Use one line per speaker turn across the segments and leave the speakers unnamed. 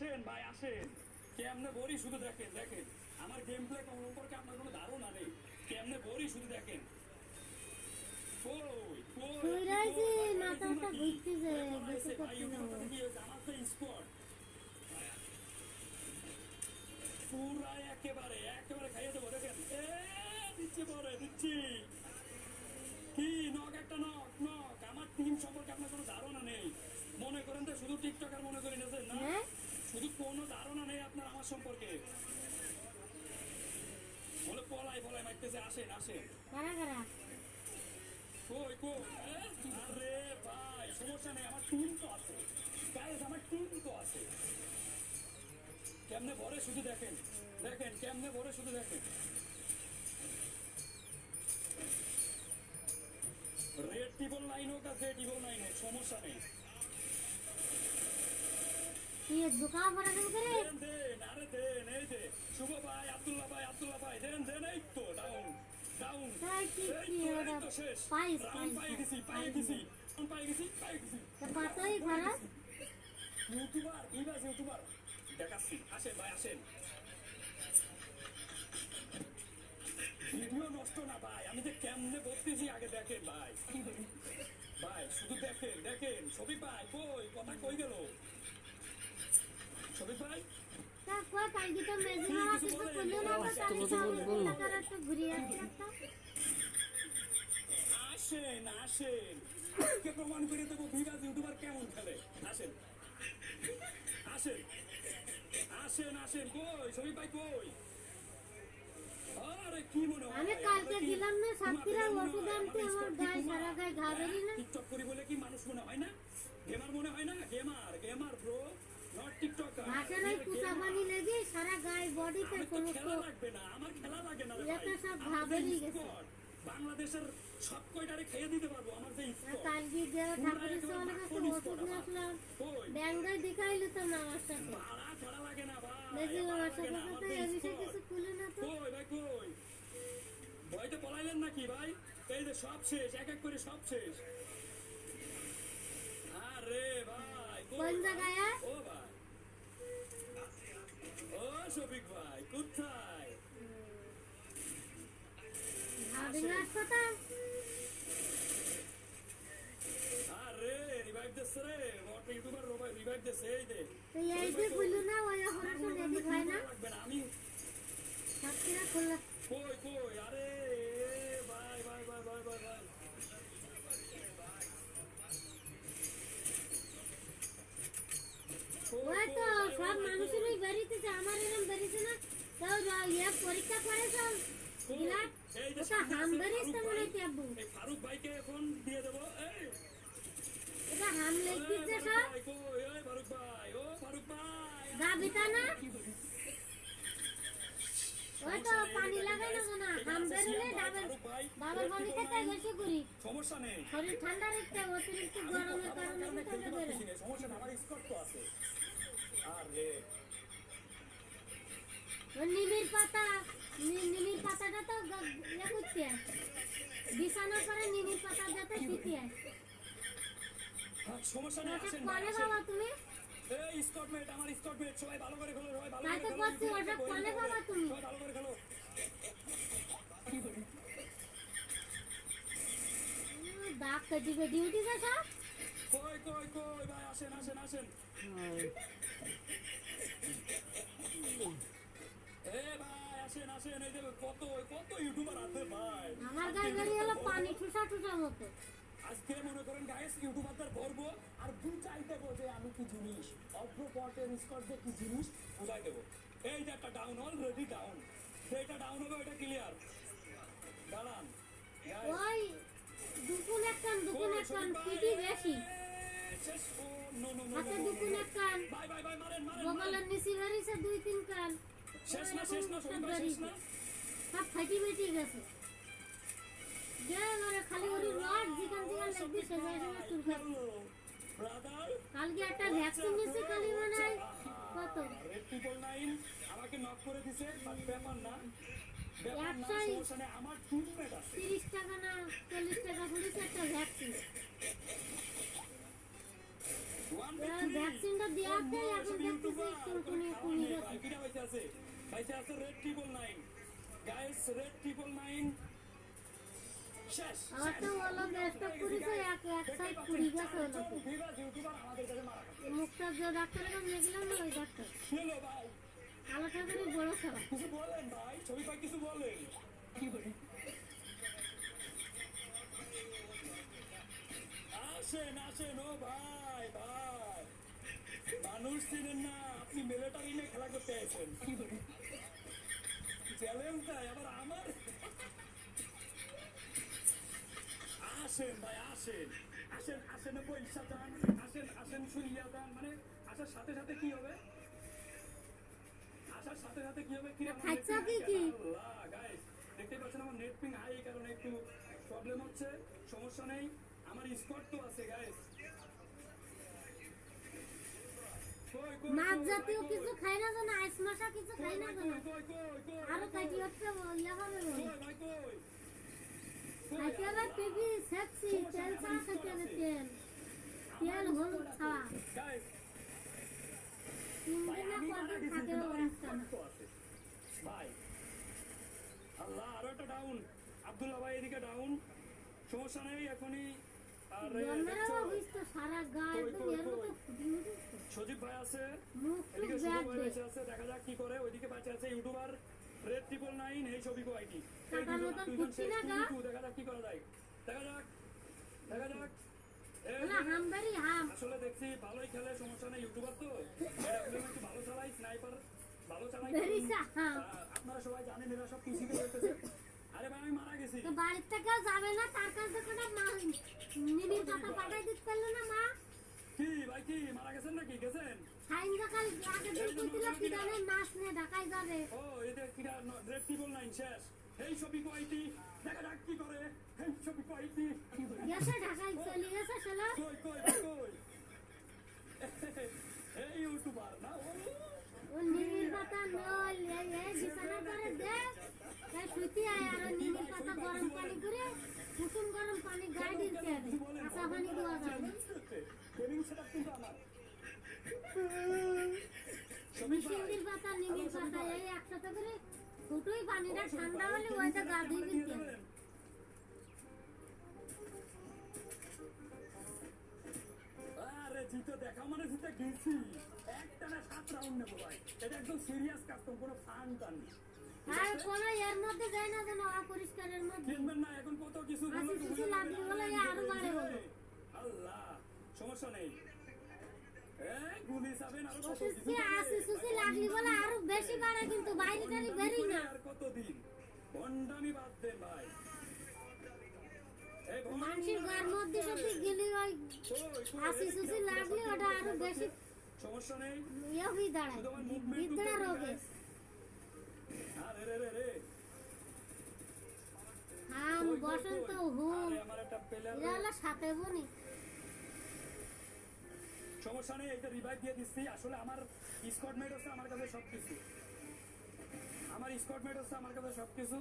আসেন ভাই আসেন। কেমনে বলি শুধু দেখেন দেখেন আমার গেম প্লে সম্পর্কে আপনার কোনো ধারণা নেই। কেমনে বলি শুধু দেখেন।
কইরাইছে মাথাটা ঘুরতেছে বেশি করতে না
স্পট পুরা একেবারে একেবারে খাইয়ে দেবো দেখেন। দিচ্ছি পরে দিচ্ছি কি নক একটা নক নক। আমার টিম সম্পর্কে আপনার কোনো ধারণা নেই। মনে করেন তো শুধু টিকটকার মনে করে নিয়েছেন না, শুধু কোনো ধারণা নেই আপনার আমার সম্পর্কে। বলে পলাই পলাই মারতেছে। আসেন আসেন
কারা কারা
কই কই। আরে ভাই সমস্যা নেই, আমার টিম তো আছে গাইস, আমার টিম তো আছে। কেমনে ভরে শুধু দেখেন দেখেন কেমনে ভরে শুধু দেখেন। রেড টিবল লাইন হোক আর রেড টিবল লাইন হোক সমস্যা নেই।
ये दुकान पर रख करे
দেন দেন আরে দেন এই দে শুভ ভাই আব্দুল্লাহ ভাই দেন দেন এই তো ডাউন ডাউন
তাই কি কি ওরা
শেষ
পাইস
পাই গেছি
তো পাতই খারাপ
ইউটিউবার দেখাচ্ছি। আসেন ভাই আসেন। ভিডিও নষ্ট না ভাই, আমি যে কেমনে বলতেছি আগে দেখেন ভাই। ভাই শুধু দেখেন দেখেন সবই ভাই কই কথা কই গেল সবই ভাই।
তা কই কালকে তো মেজিং আছে তো করলো না তো তাহলে টাকাটা তো ঘুরিয়ে আসতা
আসেন আসেন কে প্রমাণ করে দেবো ভিউয়ার্স ইউটিউবার কেমন খেলে। আসেন আসেন আসেন আসেন কই সবই ভাই কই। আরে কি মনে হয়
আমি কালকে দিলাম না সাতটিরা ওষুধ আনতে আমার গায়ে সারা গায়ে ঘা বেরি না
টিকটক করি বলে কি মানুষ মনে হয় না, গেমার মনে হয় না। Gamer bro not TikToker.
ভাষা নাই কুচা পানি লেগে সারা গায়ে বডিতে সমস্ত
খেলা লাগবে না, আমার খেলা লাগে না রে ভাই।
এটা সব ঘা বেরিয়ে গেছে
বাংলাদেশের সব কয়টারে খেয়ে দিতে পারবো আমার যে স্কোয়াড।
কালকে দেওয়া ঠাকুরের সঙ্গে কাছে ওষুধ নিয়ে আসলাম ব্যাঙ্গাই দেখাইলো তো না আমার সাথে
পাড়া খেলা লাগে না ভাই।
দেখি আমার সাথে তো এই বিষয়ে কিছু খুলে না তো
কই ভাই কই ভয়তে পলাইলেন নাকি ভাই। এই যে সব শেষ এক এক করে সব শেষ। আরে ভাই
কোন জায়গায়
ও ভাই ও শফিক ভাই কোথায়।
হাবিং হাসপাতাল
আরে রিভাইভ দিচ্ছে রে বট ইউটিউবার রিভাইভ দিচ্ছে। এই দে
তো এই যে বললো না ওই হরস নেদি খায় না
লাগবে না আমি
সাতটিরা খোলা
কই কই। আরে ভাই ভাই ভাই ভাই ভাই ভাই
ওই তো সব মানুষেরই বেরিতেছে আমার এরকম বেরিয়েছে না তাও ইয়ে পরীক্ষা করেছ বিলাট ওটা হাম বেরিয়েছে মনে হচ্ছে আব্বু
এই ফারুক ভাইকে এখন দিয়ে দেবো। এই
এটা হাম লেগেছে সব
ভাই কই ওই ফারুক ভাই ও ফারুক ভাই
গা বিতা না ওই তো পানি লাগাই না মনে হাম বেরোলে ডাবল পানি খেতে বেশি করি
সমস্যা নেই
শরীর ঠান্ডা রাখতে অতিরিক্ত গরমের কারণে ভিতরে বেরো
সমস্যা না, আমার স্কট তো আছে। আরে
নিমির পাতা নিমির পাতাটা তো ইয়ে করতে হয় বিছানার পরে নিমির পাতা যাতে শুতে হয়
সমস্যা নেই আসেন
কনে বাবা তুমি
এই স্কটমেট আমার স্কটমেট সবাই ভালো করে খেলো সবাই ভালো
তাই তো বলছি ওটা কনে বাবা তুমি
সবাই ভালো করে খেলো।
দাগ কেটে ডিউটি সব
কই কই কই ভাই আসেন আসেন আসেন। এ ভাই আসেন আসেন এই যে কত কত ইউটিউবার আছে ভাই।
আমার গায়ে বেরিয়ে গেল পানি ঠুসা ঠুসা মতো
আজকে মনে করেন গাইস ইউটিউবারদের ধরবো আর বুঝাই দেবো যে আমি কি জিনিস অভ্র পটের স্কট যে কি জিনিস বুঝাই দেবো। এই যে একটা ডাউন অলরেডি ডাউন যেটা ডাউন হবে ওইটা ক্লিয়ার। দাঁড়ান
ওই দুকুন একখান পিটি বেশি
শেষ ও নো নো নো
হাতে দুকুন একখান
বাই বাই বাই মারেন মারেন
গোপালের নিচি বেরিয়েছে দুই তিন কান
শেষ না সবাই শেষ না
সব ফাটি বেটি গেছে খালি ওর রড যেখান লাগবে সেখানে চুলকা
ব্রাদার
কালকে একটা ভ্যাকসিন নিয়েছে খালি মনে হয় কত
রেড ট্রিপল 9 আমাকে নক করে দিছে ব্যাপার না আমার টিমমেট আছে
30 টাকা না 40 টাকা পড়েছে একটা ভ্যাকসিন ভ্যাকসিনটা দেওয়াতে এখন দেখতেছি চুলকুনি কমে গেছে।
কিটা বাইসে আছে? বাইসে আছে রেড 999 গাইস, রেড 999 শেষ।
আমার তো ওলা ব্যস্ত করেছে এক সাইড পুড়ি গেছে ওলাতে।
ফেমাস ইউটিউবার আমাদের কাছে মারা খাচ্ছে।
মুখটা যে ডাক্তারের কাছে গেছিলাম না ওই ডাক্তার
হ্যালো ভাই,
আলো ঠাকুরের বড় সভা।
কিছু বলেন ভাই, ছবি ভাই কিছু বলেন। আসেন আসেন ও ভাই ভাই, মানুষ চিনেন না, আপনি মিলিটারি নিয়ে খেলা করতে আসেন। চ্যালেঞ্জটাই আবার আমার। আসেন ভাই আসেন, আসেন আসেন পয়সা যান, আসেন আসেন শুইয়া যান, মানে আসার সাথে সাথে কি হবে, আসার সাথে সাথে কি হবে কি আমার
খাচ্ছ
net ping
কি?
আল্লাহ গাইস, দেখতে পাচ্ছেন আমার নেট পিং হাই, এই কারণে একটু প্রবলেম হচ্ছে, সমস্যা নেই, আমার স্কোর তো আছে গাইস।
মাছ জাতীয় কিছু খাই না জানো, আইস মশা কিছু খাই না জানো, আরো খাইতে হচ্ছে ইয়া হবে বলে। খাইতে হবে পিপি সেক্সি তেল চা খাইতে হবে, তেল হলুদ খাওয়া তিন দিনে কদিন থাকে অবস্থা না।
ভাই আল্লাহ, আরো একটা ডাউন, আব্দুল্লাহ ভাই এদিকে ডাউন, সমস্যা নেই এখনই। আর
জন্মেরও অভিস তো সারা গা একদম এর মতো ফুটি উঠেছে,
সজীব ভাই আছে,
মুখ টুক
এদিকে শুভ
ব্যাগ
ভাই
দে
বেঁচে আছে, দেখা যাক কি করে। ওইদিকে বেঁচে আছে ইউটিউবার রেড 999, এই ছবি কো আইডি,
টাকার মতন ফুটছি না গা।
দেখা যাক কি করা যায়, দেখা যাক দেখা যাক। এই
ওলা হামবাড়ি হাম
আসলে দেখছি ভালোই খেলে, সমস্যা নেই, ইউটিউবার তো একটু ভালো চালাই, স্নাইপার ভালো চালাই।
বেরিসা হাম
আপনারা সবাই জানেন এরা সব পিসিতে করতেছে। আরে ভাই আমি মারা গেছি।
তো বাড়ির থেকেও যাবে না, তার কাছে কোনো নিবিড় কথা পাঠাই দিতে পারলো না মা।
কি ভাই কি মারা গেছেন নাকি? গেছেন?
সাইন সকাল আগের দিন কইছিল কি জানে মাছ নিয়ে ঢাকায় যাবে।
ও এদের কিরা রেড 999 শেষ। এই ছবি কো আইডি, দেখা যাক কি করে। এই ছবি কো আইডি
গেছে ঢাকায় চলে গেছে শালা।
কই কই কই। এই ইউটিউবার না
ও নিবিড় কথা নল এই বিছানা করে দে, এই শুইতে আয় আর নিবিড় কথা গরম পানি করে কুসুম গরম পানি গায়ে দিতে হবে, কাঁচা পানি দেওয়া যাবে না।
গেমিং সেটআপ কিন্তু আমার।
মিশিন্দির পাতা নিবিড় পাতা এই একসাথে করে ফুটোই পানিটা ঠান্ডা হলে ওইটা গা ধুয়ে দিতে হবে।
আরে জিতে দেখা মানে জিতে গেছি, একটানা 7 রাউন্ড নেবো ভাই, এটা একদম সিরিয়াস কাস্টম, কোনো ফান টান না।
আর কোনো এর মধ্যে যায় না যেন অপরিষ্কারের মধ্যে।
কিনবেন না, এখন কত কিছু
আসি
বললো তো
সুসি
বুঝলাম
লাগলি বলে
না।
আরো বাড়ে বলো।
আল্লাহ, সমস্যা নেই। গুলি যাবেন আরো কত কিছু
সুসি আসি সুসি লাগলি বলে আরো বেশি বাড়ে, কিন্তু বাইরে টারি বেরি না।
আর কতদিন ভন্ডামি বাদ দেন ভাই। এই ভন্ডামি
মানুষের ঘর মধ্যে যদি গেলি ওই আসি সুসি লাগলে ওটা আরো বেশি
সমস্যা নেই।
ইয়ে হয়ে দাঁড়ায়, বিদ্যা রোগে।
আরে রে রে রে,
হাম বসন্ত হুম
আরে আমার একটা প্লেয়ার,
এরা হলো সাথে বনি।
সমস্যা নেই, এটা রিভাইভ দিয়ে দিচ্ছি। আসলে আমার স্কোয়াড মেট হচ্ছে আমার কাছে সবকিছু, আমার স্কোয়াড মেট হচ্ছে আমার কাছে সবকিছু।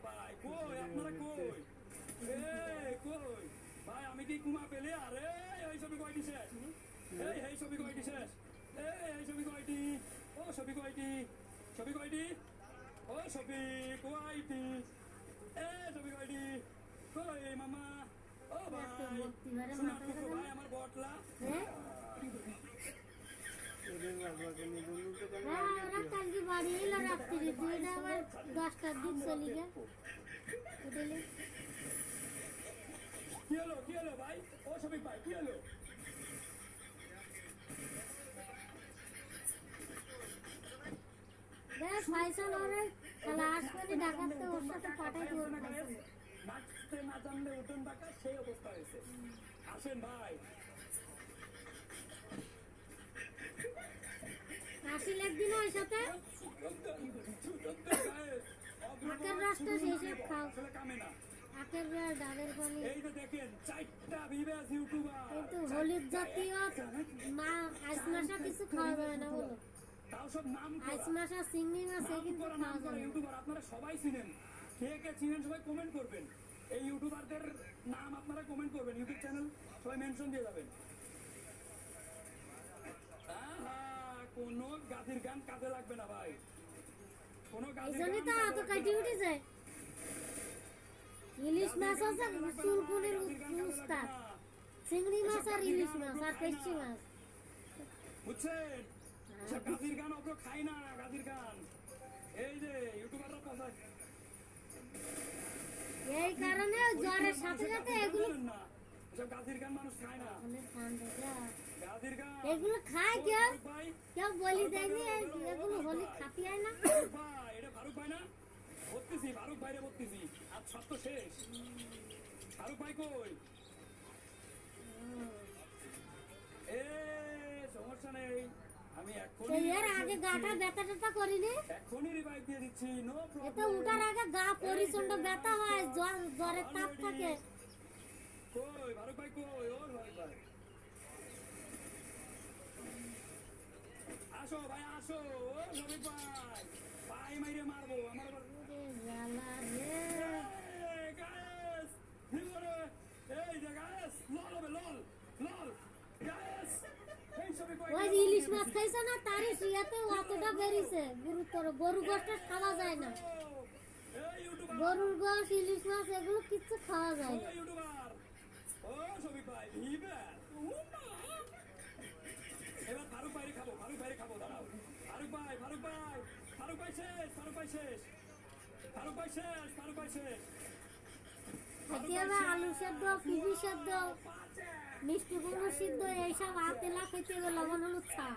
ভাই কই আপনারা কই, কই ভাই, আমি কি কুমা পেলে? আরে এই ছবি কয়টি শেষ, এই ছবি কয়টি শেষ, এই ছবি কয়টি, ও ছবি কয়টি, ছবি কয়টি, ও ছবি কয়টি, ছবি কয়টি, কই মামা, ও ভাই শোনা টুকু ভাই, আমার বটলা
হ্যাঁ ওরা কালকে বাড়ি এলো রাত্রি 2টা আবার 10টার দিক চলে গে উঠলে।
কি হলো ভাই, ও ছবি ভাই কি হলো?
দেখ ফাইসাল ওরে খেলা আসবে ঢাকাতে ওর সাথে পাঠাই দিব ফাইসাল।
নাচতে না জানলে উঠোন বাঁকা, সেই অবস্থা হয়েছে। আসেন ভাই,
আসিল একদিন ওই সাথে আখের রাস্তা সেই সব খাও,
আসলে কামে না।
আখের রস ডাবের পানি।
এই যে দেখেন 4টা ভিভাস ইউটিউবার,
কিন্তু হলুদ জাতীয় মা আইস মাসা কিছু খাওয়া যাবে না বলো,
তাও সব নাম
আইস মাসা চিংড়ি মাছ
নাম
কিন্তু
করা
খাওয়া যাবে না।
ইউটিউবার, আপনারা সবাই চিনেন, কে কে চিনেন সবাই কমেন্ট করবেন। এই ইউটিউবারদের নাম আপনারা কমেন্ট করবেন, ইউটিউব চ্যানেল সবাই মেনশন দিয়ে যাবেন। আহা, কোনো গাছের গান কাজে লাগবে না ভাই, কোনো
এই
গাছের
জন্যই তো
গান
এত
কাজে
কাটি
লাগবে না।
উঠেছে। ইলিশ মাছ আছে চুলকুনির উস্তাদ, চিংড়ি মাছ আর ইলিশ মাছ আর পেশি মাছ।
বুঝছেন, সব গাছের গান অত খাই না, গাছের গান এই যে ইউটিউবাররা পছন্দ
এই কারণে জ্বরের সাথে সাথে এগুলো
না, সব গাছের গান মানুষ খায় না, গাছের গান
এগুলো খায় কেউ,
ভাই
কেউ বলি দেয়নি এগুলো হলে খাতি হয় না।
ভাই এটা ফারুক ভাই না, বলতেছি ফারুক ভাইরে বলতেছি, আর সব তো শেষ। ফারুক ভাই কই? এ সমস্যা নেই, আমি
তো এর আগে গাটা ব্যথা ট্যাথা করিনি,
এখনই রিভাইভ দিয়ে দিচ্ছি, নো
এতে উঠার আগে গা পরিচন্ড ব্যথা হয়, জ্বরের তাপ থাকে।
কই ফারুক ভাই কই? ও ফারুক ভাই আসো ভাই আসো, ও রবি ভাই ভাই মাইরে মারবো আমার আবার।
ওরে জ্বালা রে।
এই গায়েস ভিতরে, এই যে গায়েস লল হবে, লল লল গায়েস এই সবে কই
ওই যে ইলিশ মাছ খাইছে না, তারই শিয়াতে অতটা বেরিয়েছে গুরুতর। গরু গোশটা খাওয়া যায় না,
এই ইউটিউবার,
গরুর গোশ ইলিশ মাছ এগুলো কিচ্ছু খাওয়া
ও
যায় না।
ইউটিউবার, ও সবি ভাই ভিবে এবার ফারুক ভাইরে খাবো, ফারুক ভাইরে খাবো, দাঁড়াও। ফারুক ভাই ফারুক ভাই ফারুক ভাই শেষ, ফারুক ভাই শেষ, ফারুক ভাই শেষ, ফারুক ভাই শেষ।
খেতে হবে আলু সেদ্ধ, পিপি সেদ্ধ, মিষ্টি কুমড়ো সিদ্ধ, এইসব আতেলা খেতে হবে, লবণ হলুদ ছা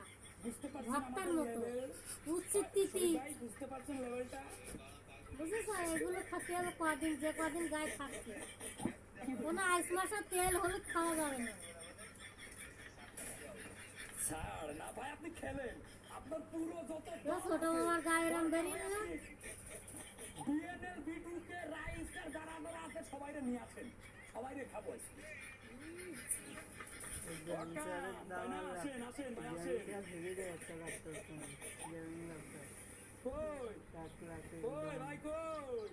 বুঝতে পারছেন
ভর্তার
আমাদের
মতো,
level?
উচিত তিথি,
ভাই বুঝতে পারছেন লেভেলটা?
বুঝেছ? এগুলো খেতে হবে কদিন, যে কদিন গায়ে থাকছে। কোনো আইস মাসের তেল হলুদ খাওয়া যাবে না।
ছাড় না ভাই, আপনি খেলেন, আপনার পুরো যত
তো ছোট মামার গায়ে এরম বেরিয়ে না,
বিএনএল বিটুকে রাইসটার যারা যারা আছে সবাইরে নিয়ে আসেন, সবাইরে খাবো আজকে। আসেন আসেন ভাই আসেন। কই কই ভাই কই?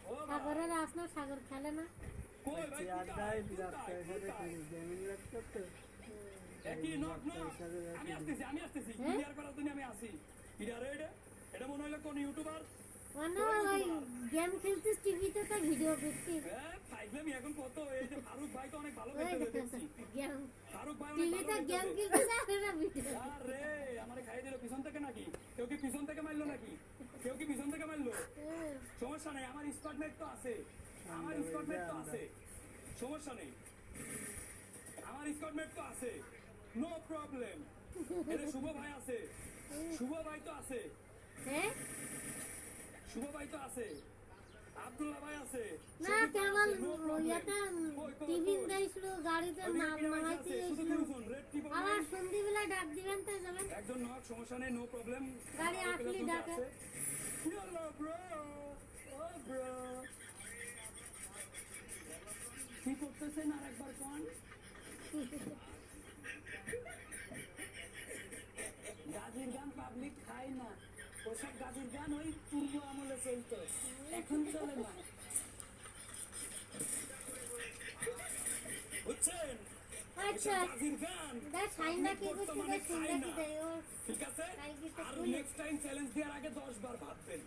ও ভাই,
সাগরের আসনা, সাগর খেলে না।
কই ভাই কোথায়? একই নক নক, আমি আসতেছি ক্লিয়ার করার জন্য আমি আসি। ক্লিয়ার এটা মনে হলো কোন ইউটিউবার?
মানে ওই গেম খেলছিস টিভিতে, তো ভিডিও দেখছিস।
হ্যাঁ ফাইজলামি এখন কত, এই যে ফারুক ভাই তো অনেক ভালো
ওই
খেলতে
দেখো
দেখছি,
গেম
ফারুক ভাই অনেক
টিভিতে
ভালো
গেম
খেলতেছে।
খেলছিস আর এরা ভিডিও।
আরে আমারে খাইয়ে দিল পিছন থেকে নাকি? কেউ কি পিছন থেকে মারলো নাকি? কেউ কি পিছন থেকে মারলো? সমস্যা নেই, আমার স্কটমেট তো আছে, আমার স্কটমেট তো আছে, সমস্যা নেই, আমার স্কটমেট তো আছে, নো প্রবলেম। এটা শুভ ভাই আছে, শুভ ভাই তো আছে,
হ্যাঁ
শুভ ভাই তো আছে, আব্দুল্লাহ ভাই আছে,
না কেবল ইয়েতে টিভি দেখছিল, গাড়িতে নাম নামাইতে এসেছিল। আবার সন্ধ্যেবেলা ডাক দিবেন তো যাবেন।
একজন নক, সমস্যা নেই, নো প্রবলেম।
গাড়ি আসলে ডাকে।
Hello bro, oh bro, কি করতেছেন আরেকবার কোন? গাজির গান পাবলিক খায় না, ওসব গাজির গান ওই পূর্ব আমলে চলতো, এখন চলে না, বুঝছেন?
আচ্ছা
গাজির গান
দেখ সাইনটা কি করছে, দেখ সাইনটা কি দেয় ও।
ঠিক আছে,
কালকে
আর
তো
নেক্সট টাইম চ্যালেঞ্জ দেওয়ার আগে 10 বার ভাববেন,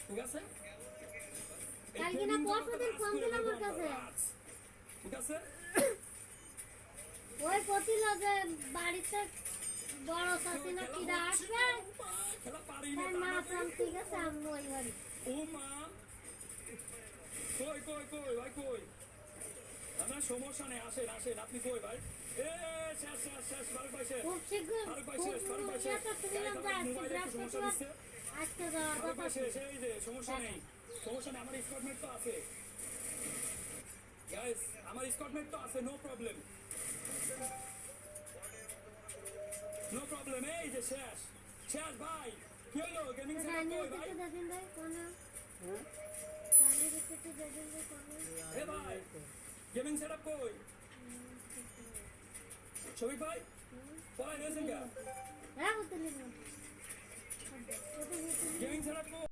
ঠিক আছে?
কালকে না পরশুদিন ফোন দিল আমার কাছে,
ঠিক আছে,
ওই কছিল যে বাড়িতে বড় শাশি না কিরা আসবে,
খেলা পারি
তার মা সব ঠিক আছে, আমি ওই বাড়ি।
ও মা, কই কই কই ভাই কই? আমার সমস্যা নেই, আসেন আসেন, আপনি কই ভাই? এ শেষ শেষ শেষ, ফারুক ভাই শেষ,
খুব শীঘ্র
ফারুক ভাই
খুব
শেষ, ফারুক ভাই শেষ,
ইয়েতে শুনলাম যে আজকে
মোবাইলে একটু সমস্যা
বৃহস্পতিবার,
দিচ্ছে,
আজকে যাওয়ার
ফারুক
কথা
ভাই
ছিল।
শেষ, এই যে সমস্যা নেই, সমস্যা নেই, আমার স্কটমেট তো আছে, গাইস আমার স্কটমেট তো আছে, নো প্রবলেম, নো প্রবলেম। এই যে শেষ শেষ ভাই, কি হলো গেমিং সেটআপ
রানী
কই ভাই?
দিতে দেখেন ভাই কোন, রানী দিতে দেখেন ভাই কোন।
এ ভাই গেমিং সেটআপ কই? ছবি ভাই পড়াই রয়েছেন কা?
হ্যাঁ বলতে নিব,
গেমিং সেটআপ কই?